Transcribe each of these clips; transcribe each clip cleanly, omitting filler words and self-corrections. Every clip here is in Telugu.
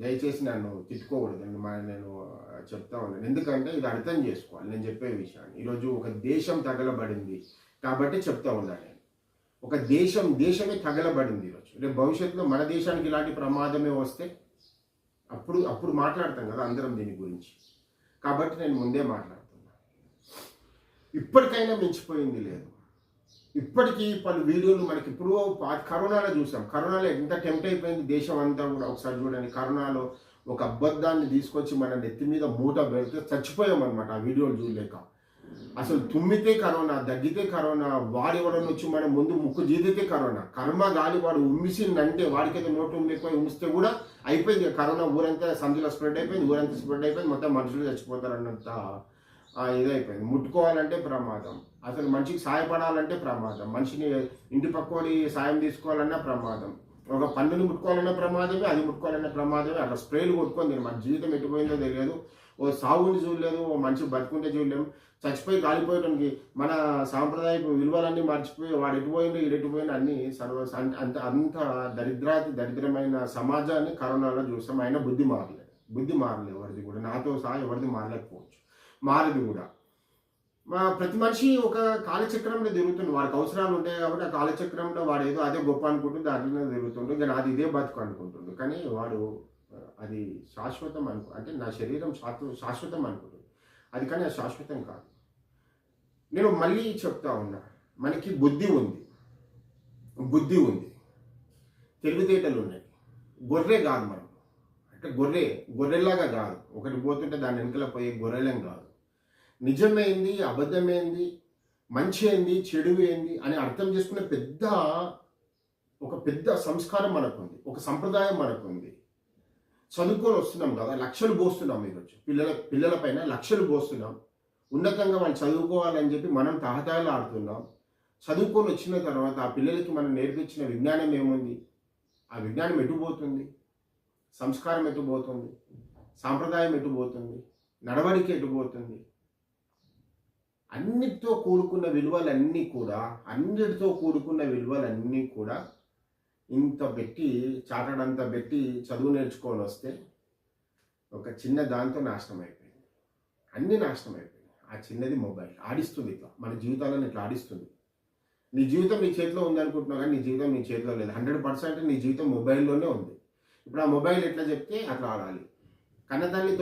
దయచేసి నన్ను తిట్టుకోకూడదు. నేను చెప్తా ఉన్నాను. ఎందుకంటే ఇది అర్థం చేసుకోవాలి నేను చెప్పే విషయాన్ని. ఈరోజు ఒక దేశం తగలబడింది కాబట్టి చెప్తా ఉన్నాను నేను. ఒక దేశమే తగలబడింది ఈరోజు. రేపు భవిష్యత్తులో మన దేశానికి ఇలాంటి ప్రమాదమే వస్తే అప్పుడు మాట్లాడతాం కదా అందరం దీని గురించి. కాబట్టి నేను ముందే మాట్లాడుతున్నా. ఇప్పటికైనా మించిపోయింది లేదు. ఇప్పటికీ పలు వీడియోలు మనకి ఇప్పుడు కరోనాలో చూసాం. కరోనాలో ఎంత టెంప్ట్ అయిపోయింది దేశం అంతా కూడా. ఒకసారి చూడండి, కరోనాలో ఒక అబద్ధాన్ని తీసుకొచ్చి మన నెత్తి మీద మూట పెడితే చచ్చిపోయామన్నమాట ఆ వీడియోలు చూడలేక. అసలు తుమ్మితే కరోనా, దగ్గితే కరోనా, వాడు ఎవడన్నా వచ్చి మన ముందు ముక్కు జీదితే కరోనా. కర్మ గాలి వాడు ఉమ్మిసిందంటే వాడికైతే నోటు ఉమ్మిపోయి ఉమ్మిస్తే కూడా అయిపోయింది కరోనా. ఊరంతా సందులో స్ప్రెడ్ అయిపోయింది, ఊరంతా స్ప్రెడ్ అయిపోయింది, మొత్తం మనుషులు చచ్చిపోతారు అన్నంత ఇదైపోయింది. ముట్టుకోవాలంటే ప్రమాదం, అసలు మనిషికి సాయపడాలంటే ప్రమాదం, మనిషిని ఇంటి పక్కోడి సాయం తీసుకోవాలన్నా ప్రమాదం, ఒక పన్నుని ముట్టుకోవాలన్నా ప్రమాదమే, అది ముట్టుకోవాలన్నా ప్రమాదమే. అట్లా స్ప్రేలు కొట్టుకొని మన జీవితం ఎట్టుపోయిందో తెలియదు. ఓ సాగుని చూడలేదు, ఓ మనిషి బతుకుంటే చూడలేము. చచ్చిపోయి కాలిపోయడానికి మన సాంప్రదాయపు విలువలన్నీ మర్చిపోయి వాడు ఎటుపోయిందో ఈడెటుపోయినా అన్ని అంత దరిద్రమైన సమాజాన్ని కరోనాలో చూస్తాం. అయినా బుద్ధి మారలేదు ఎవరిది కూడా. నాతో సహా ఎవరిది మారలేకపోవచ్చు, మారదు కూడా. ప్రతి మనిషి ఒక కాలచక్రంలో తిరుగుతుంది. వాడికి అవసరాలు ఉంటాయి కాబట్టి ఆ కాలచక్రంలో వాడు ఏదో అదే గొప్ప అనుకుంటుంది, దాంట్లోనే తిరుగుతుండు. కానీ అది ఇదే బతుకు అనుకుంటుండు. కానీ వాడు అది శాశ్వతం అంటే నా శరీరం శాశ్వతం అనుకుంటుంది అది, కానీ అది శాశ్వతం కాదు. నేను మళ్ళీ చెప్తా ఉన్నా, మనకి బుద్ధి ఉంది, తెలివితేటలు ఉన్నాయి. గొర్రె కాదు మనం. అంటే గొర్రెలాగా కాదు, ఒకటి పోతుంటే దాని వెనుకల పోయే గొర్రెలం కాదు. నిజమేంది, అబద్ధమేంది, మంచి ఏంది, చెడు ఏంది అని అర్థం చేసుకునే ఒక పెద్ద సంస్కారం మనకుంది, ఒక సంప్రదాయం మనకుంది. చదువుకొని వస్తున్నాం కదా, లక్షలు పోస్తున్నాం ఈరోజు పిల్లల పైన లక్షలు పోస్తున్నాం. ఉన్నతంగా వాళ్ళు చదువుకోవాలని చెప్పి మనం తహతహలు ఆడుతున్నాం. చదువుకొని వచ్చిన తర్వాత ఆ పిల్లలకి మనం నేర్పించిన విజ్ఞానం ఏముంది? ఆ విజ్ఞానం ఎటుపోతుంది? సంస్కారం ఎటుపోతుంది? సాంప్రదాయం ఎటుపోతుంది? నడవడికి ఎటుపోతుంది? అన్నిటితో కూడుకున్న విలువలన్నీ కూడా ఇంత పెట్టి చాటడంత పెట్టి చదువు నేర్చుకొని వస్తే ఒక చిన్న దాంతో నాశనం అయిపోయింది. అన్నీ నాశనం అయిపోయింది. ఆ చిన్నది మొబైల్ ఆడిస్తుంది, ఇట్లా మన జీవితాలను ఇట్లా ఆడిస్తుంది. నీ జీవితం నీ చేతిలో ఉందనుకుంటున్నావు కానీ నీ జీవితం నీ చేతిలో లేదు. 100% నీ జీవితం మొబైల్లోనే ఉంది. ఇప్పుడు ఆ మొబైల్ ఎట్లా చెప్తే అట్లా ఆడాలి. కన్నతల్లి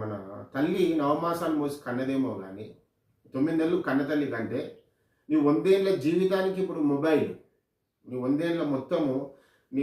మన తల్లి నవమాసాలు మోసి కన్నదేమో కానీ 9 నెలలు కన్నతల్లి కంటే నీ 100 ఏళ్ళ జీవితానికి ఇప్పుడు మొబైల్, నీ 100 ఏళ్ళ మొత్తము నీ